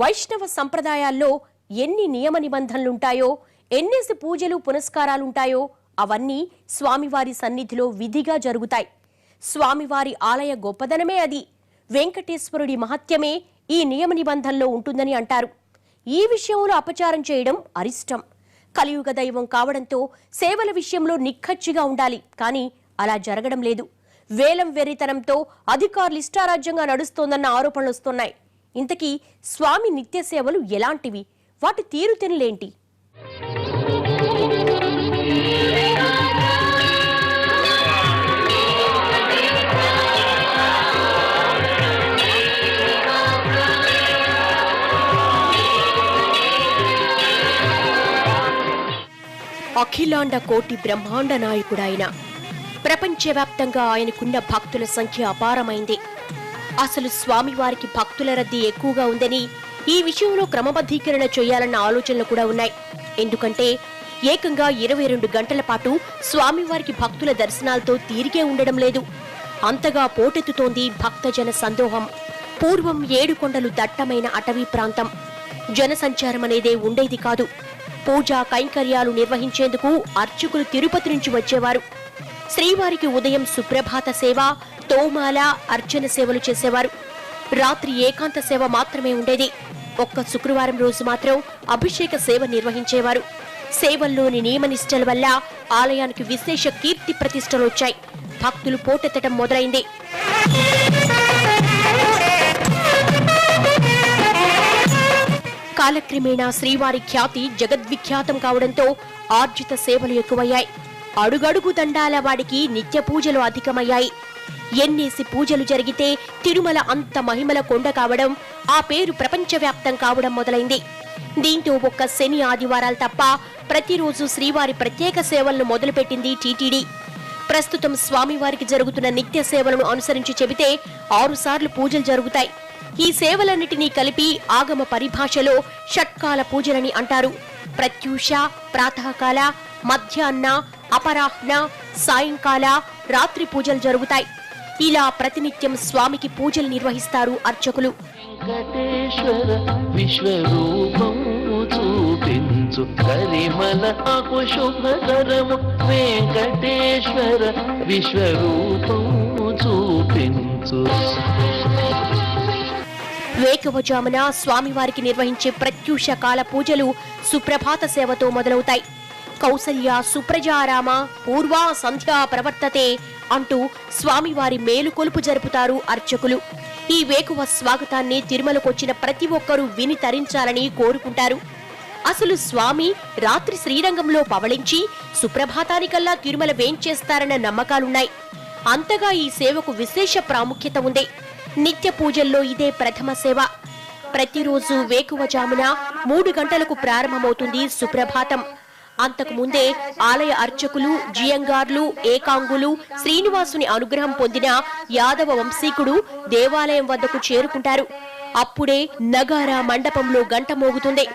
వైష్ణవ సంప్రదాయాల్లో ఎన్ని నియమ నిబంధనలుంటాయో, ఎన్నేసి పూజలు పునస్కారాలుంటాయో అవన్నీ స్వామివారి సన్నిధిలో విధిగా జరుగుతాయి. స్వామివారి ఆలయ గొప్పదనమే అది. వెంకటేశ్వరుడి మహత్యమే ఈ నియమ నిబంధనలో ఉంటుందని అంటారు. ఈ విషయంలో అపచారం చేయడం అరిష్టం. కలియుగ దైవం కావడంతో సేవల విషయంలో నిక్కచ్చిగా ఉండాలి. కానీ అలా జరగడం లేదు. వేలం వెర్రితనంతో అధికారులు ఇష్టారాజ్యంగా నడుస్తోందన్న ఆరోపణలు వస్తున్నాయి. ఇంతకీ స్వామి నిత్య సేవలు ఎలాంటివి? వాటి తీరుతెన్నులేంటి? అఖిలాండ కోటి బ్రహ్మాండ నాయకుడాయన. ప్రపంచవ్యాప్తంగా ఆయనకున్న భక్తుల సంఖ్య అపారమైంది. అసలు స్వామివారికి భక్తుల రద్దీ ఎక్కువగా ఉందని, ఈ విషయంలో క్రమబద్ధీకరణ చేయాలన్న ఆలోచనలు కూడా ఉన్నాయి. ఎందుకంటే ఏకంగా 22 గంటల పాటు స్వామివారికి భక్తుల దర్శనాలతో తీరిగే ఉండడం లేదు. అంతగా పోటెత్తుతోంది భక్తజన సందోహం. పూర్వం 7 కొండలు దట్టమైన అటవీ ప్రాంతం. జనసంచారం అనేదే ఉండేది కాదు. పూజా కైంకర్యాలు నిర్వహించేందుకు అర్చకులు తిరుపతి నుంచి వచ్చేవారు. శ్రీవారికి ఉదయం సుప్రభాత సేవ, తోమాల, అర్చన సేవలు చేసేవారు. రాత్రి ఏకాంత సేవ మాత్రమే ఉండేది. ఒక్క శుక్రవారం రోజు మాత్రం అభిషేక సేవ నిర్వహించేవారు. సేవల్లోని నియమనిష్టల వల్ల ఆలయానికి విశేష కీర్తి ప్రతిష్టలు వచ్చాయి. భక్తులు పోటెత్తడం మొదలైంది. కాలక్రమేణా శ్రీవారి ఖ్యాతి జగద్విఖ్యాతం కావడంతో ఆర్జిత సేవలు ఎక్కువయ్యాయి. అడుగడుగు దండాల వాడికి నిత్య పూజలు అధికమయ్యాయి. ఎన్నేసి పూజలు జరిగితే తిరుమల అంత మహిమల కొండ కావడం, ఆ పేరు ప్రపంచవ్యాప్తం కావడం మొదలైంది. దీంతో ఒక్క శని ఆదివారాలు తప్ప ప్రతిరోజు శ్రీవారి ప్రత్యేక సేవలను మొదలుపెట్టింది టీటీడీ. ప్రస్తుతం స్వామివారికి జరుగుతున్న నిత్య సేవలను అనుసరించి చెబితే 6 సార్లు పూజలు జరుగుతాయి. ఈ సేవలన్నిటినీ కలిపి ఆగమ పరిభాషలో షట్కాల పూజలని అంటారు. ప్రత్యూష, ప్రాతకాల, మధ్యాహ్న, అపరాహ్న, సాయంకాల, రాత్రి పూజలు జరుగుతాయి. ఇలా ప్రతినిత్యం స్వామికి పూజలు నిర్వహిస్తారు అర్చకులు. వెంకటేశ్వర విశ్వరూపము చూపించు కరిమలకు శుభకరము, వెంకటేశ్వర విశ్వరూపము చూపించు. వేకువజామున స్వామివారికి నిర్వహించే ప్రత్యూష కాల పూజలు సుప్రభాత సేవతో మొదలవుతాయి. కౌసల్య సుప్రజారామ పూర్వా సంధ్యా ప్రవర్తతే అంటూ స్వామివారి మేలుకొలుపు జరుపుతారు అర్చకులు. ఈ వేకువ స్వాగతాన్ని తిరుమలకొచ్చిన ప్రతి ఒక్కరూ విని తరించాలని కోరుకుంటారు. అసలు స్వామి రాత్రి శ్రీరంగంలో పవళించి సుప్రభాతానికల్లా తిరుమల వేంచేస్తారన్న నమ్మకాలున్నాయి. అంతగా ఈ సేవకు విశేష ప్రాముఖ్యత ఉంది. నిత్య పూజల్లో ఇదే ప్రథమ సేవ. ప్రతిరోజు వేకువజామున 3 గంటలకు ప్రారంభమవుతుంది సుప్రభాతం. అంతకు ముందే ఆలయ అర్చకులు, జియంగార్లు, ఏకాంగులు, శ్రీనివాసుని అనుగ్రహం పొందిన యాదవ వంశీకుడు దేవాలయం వద్దకు చేరుకుంటారు. అప్పుడే నగారా మండపంలో గంట మోగుతుంది.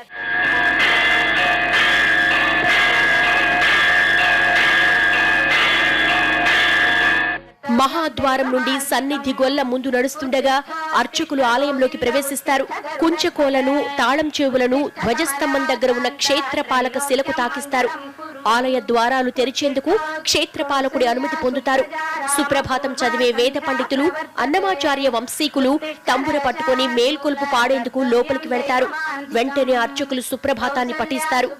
మహాద్వారం నుండి సన్నిధి గొల్ల ముందు నడుస్తుండగా అర్చకులు ఆలయంలోకి ప్రవేశిస్తారు. కుంచకోలను, తాళం చెవులను ధ్వజస్తంభం దగ్గర ఉన్న క్షేత్రపాలక శిలకు తాకిస్తారు. ఆలయ ద్వారాలు తెరిచేందుకు క్షేత్రపాలకుడి అనుమతి పొందుతారు. సుప్రభాతం చదివే వేద పండితులు, అన్నమాచార్య వంశీకులు తంబుర పట్టుకుని మేల్కొలుపు పాడేందుకు లోపలికి వెళ్తారు. వెంటనే అర్చకులు సుప్రభాతాన్ని పఠిస్తారు.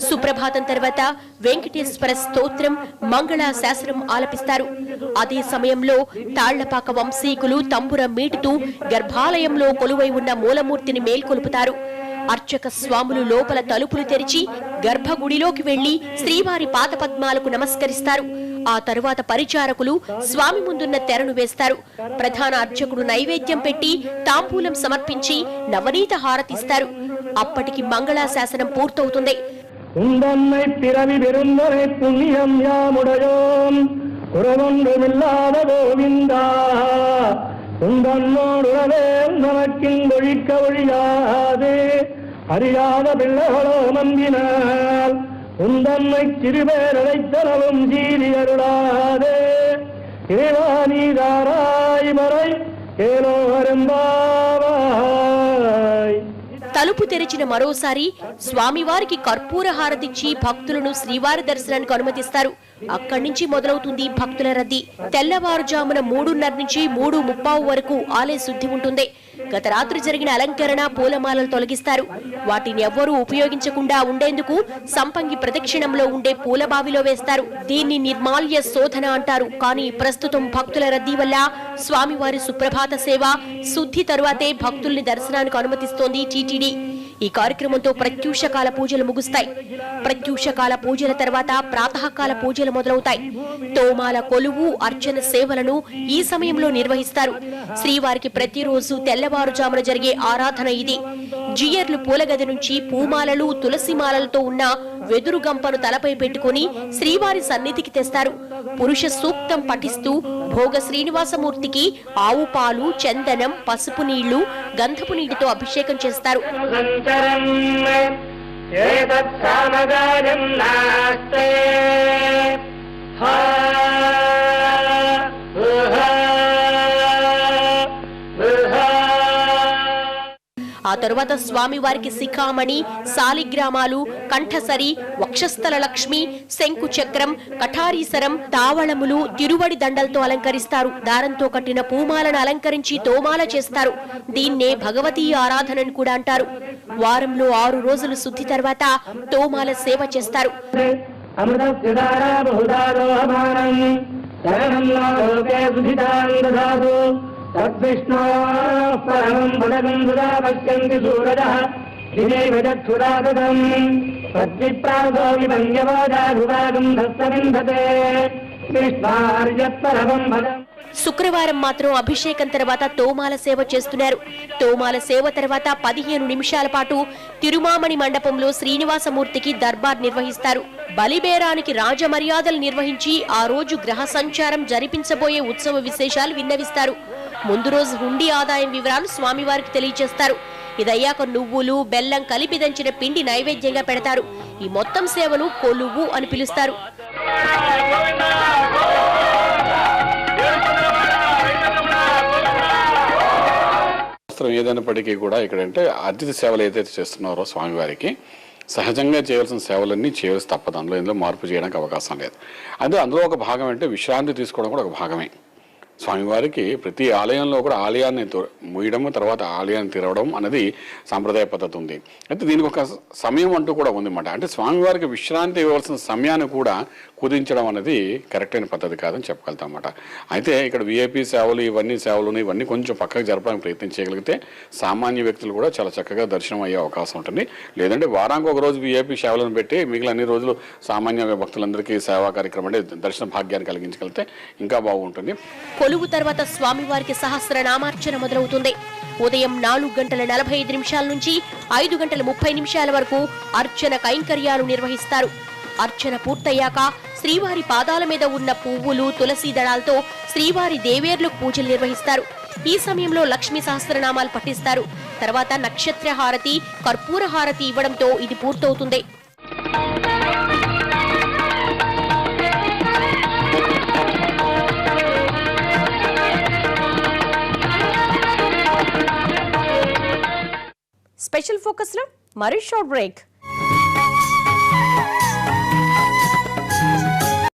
సుప్రభాతం తర్వాత వెంకటేశ్వర స్తోత్రం, మంగళ శాసనం ఆలపిస్తారు. అదే సమయంలో తాళ్లపాక వంశీకులు తంబుర మీటుతూ గర్భాలయంలో కొలువై ఉన్న మూలమూర్తిని మేల్కొలుపుతారు. అర్చక స్వాములు లోపల తలుపులు తెరిచి గర్భగుడిలోకి వెళ్లి శ్రీవారి పాదపద్మాలకు నమస్కరిస్తారు. ఆ తరువాత పరిచారకులు స్వామి ముందున్న తెరను వేస్తారు. ప్రధాన అర్చకుడు నైవేద్యం పెట్టి తాంబూలం సమర్పించి నవనీత హారతిస్తారు. అప్పటికి మంగళాశాసనం పూర్తవుతుంది. உந்தன்னை பிறவி பெருந்தனை புண்ணியம் யாமுடையோம் குறவொன்றுமில்லாத கோவிந்தா உந்தன்னோடுடவே நமக்கின் ஒழிக்க ஒழியாதே அறியாத பிள்ளைகளோ நம்பினால் உந்தன்னை சிறுபேரழைத்தனவும் ஜீதி அருளாதே ఇవానీదారాయి మరై ఏలోహరింబావాయ్. తలుపు తెరిచిన మరోసారి స్వామివారికి కర్పూర హారతిచ్చి భక్తులను శ్రీవారి దర్శనానికి అనుమతిస్తారు. అక్కడి నుంచి మొదలవుతుంది భక్తుల రద్దీ. తెల్లవారుజామున 3:30 నుంచి 3:30 వరకు ఆలయ శుద్ధి ఉంటుంది. గత రాత్రి జరిగిన అలంకరణ, పూలమాలలు తొలగిస్తారు. వాటిని ఎవ్వరూ ఉపయోగించకుండా ఉండేందుకు సంపంగి ప్రదక్షిణంలో ఉండే పూలబావిలో వేస్తారు. దీన్ని నిర్మాల్య శోధన అంటారు. కానీ ప్రస్తుతం భక్తుల రద్దీ వల్ల స్వామివారి సుప్రభాత సేవ, శుద్ధి తరువాతే భక్తుల్ని దర్శనానికి అనుమతిస్తోంది టీటీడీ. ఈ కార్యక్రమంతో ప్రత్యూషకాల పూజలు ముగుస్తాయి. ప్రత్యూషకాల పూజల తర్వాత ప్రాతకాల పూజలు మొదలవుతాయి. తోమాల కొలువు, అర్చన సేవలను ఈ సమయంలో నిర్వహిస్తారు. శ్రీవారికి ప్రతిరోజు తెల్లవారుజామున జరిగే ఆరాధన ఇది. జియర్లు పూలగది నుంచి పూమాలలు, తులసిమాలలతో ఉన్న వెదురు గంపను తలపై పెట్టుకుని శ్రీవారి సన్నిధికి తెస్తారు. పురుష సూక్తం పఠిస్తూ భోగ శ్రీనివాసమూర్తికి ఆవు పాలు, చందనం, పసుపు నీళ్లు, గంధపు నీటితో అభిషేకం చేస్తారు. ఆ తరువాత స్వామివారికి శిఖామణి, శాలిగ్రామాలు, కంఠసరి, వక్షస్థల లక్ష్మి, శంకు చక్రం, కఠారీసరం, తావళములు, తిరువడి దండలతో అలంకరిస్తారు. దారంతో కట్టిన పూమాలను అలంకరించి తోమాల చేస్తారు. దీన్నే భగవతీ ఆరాధనని కూడా అంటారు. వారంలో 6 రోజులు శుద్ధి తర్వాత తోమాల సేవ చేస్తారు. శుక్రవారం మాత్రం అభిషేకం తర్వాత తోమాల సేవ చేస్తున్నారు. తోమాల సేవ తర్వాత 15 నిమిషాల పాటు తిరుమామణి మండపంలో శ్రీనివాసమూర్తికి దర్బార్ నిర్వహిస్తారు. బలిబేరానికి రాజమర్యాదలు నిర్వహించి ఆ రోజు గ్రహ సంచారం జరిపించబోయే ఉత్సవ విశేషాలు విన్నవిస్తారు. ముందు రోజు హుండీ ఆదాయం వివరాలు స్వామివారికి తెలియజేస్తారు. ఇదయ్యాక నువ్వులు, బెల్లం కలిపి దంచిన పిండి నైవేద్యంగా పెడతారు. ఈ మొత్తం సేవను కొలువు అని పిలుస్తారు. ఏదైనప్పటికీ కూడా ఇక్కడంటే అతిథి సేవలు ఏదైతే చేస్తున్నారో స్వామివారికి సహజంగా చేయవలసిన సేవలన్నీ చేయవలసి తప్పదు. ఇందులో మార్పు చేయడానికి అవకాశం లేదు. అదే అందులో ఒక భాగం అంటే విశ్రాంతి తీసుకోవడం కూడా ఒక భాగమే. స్వామివారికి ప్రతి ఆలయంలో కూడా ఆలయాన్ని మూయడము, తర్వాత ఆలయాన్ని తెరవడం అనేది సాంప్రదాయ పద్ధతి ఉంది. అయితే దీనికి ఒక సమయం అంటూ కూడా ఉందన్నమాట. అంటే స్వామివారికి విశ్రాంతి ఇవ్వాల్సిన సమయాన్ని కూడా కుదించడం అనేది కరెక్ట్ అయిన పద్ధతి కాదని చెప్పగలుగుతాం అన్నమాట. అయితే ఇక్కడ విఐపి సేవలు ఇవన్నీ కొంచెం పక్కకు జరపడానికి ప్రయత్నం చేయగలిగితే సామాన్య వ్యక్తులు కూడా చాలా చక్కగా దర్శనం అయ్యే అవకాశం ఉంటుంది. లేదంటే వారానికి ఒక రోజు విఐపి సేవలను పెట్టి మిగిలిన అన్ని రోజులు సామాన్య భక్తులందరికీ సేవా కార్యక్రమం అంటే దర్శన భాగ్యాన్ని కలిగించగలిగితే ఇంకా బాగుంటుంది. కొలువు తర్వాత స్వామివారికి సహస్రనామార్చన మొదలవుతుంది. ఉదయం 4:45 నుంచి 5:30 వరకు అర్చన కైంకర్యాలు నిర్వహిస్తారు. అర్చన పూర్తయ్యాక శ్రీవారి పాదాల మీద ఉన్న పువ్వులు, తులసి దళాలతో శ్రీవారి దేవేర్లకు పూజలు నిర్వహిస్తారు. ఈ సమయంలో లక్ష్మీ సహస్రనామాలు పఠిస్తారు. తర్వాత నక్షత్ర హారతి, కర్పూర హారతి ఇవ్వడంతో ఇది పూర్తవుతుంది. స్పెషల్ ఫోకస్ లో మరో షార్ట్ బ్రేక్.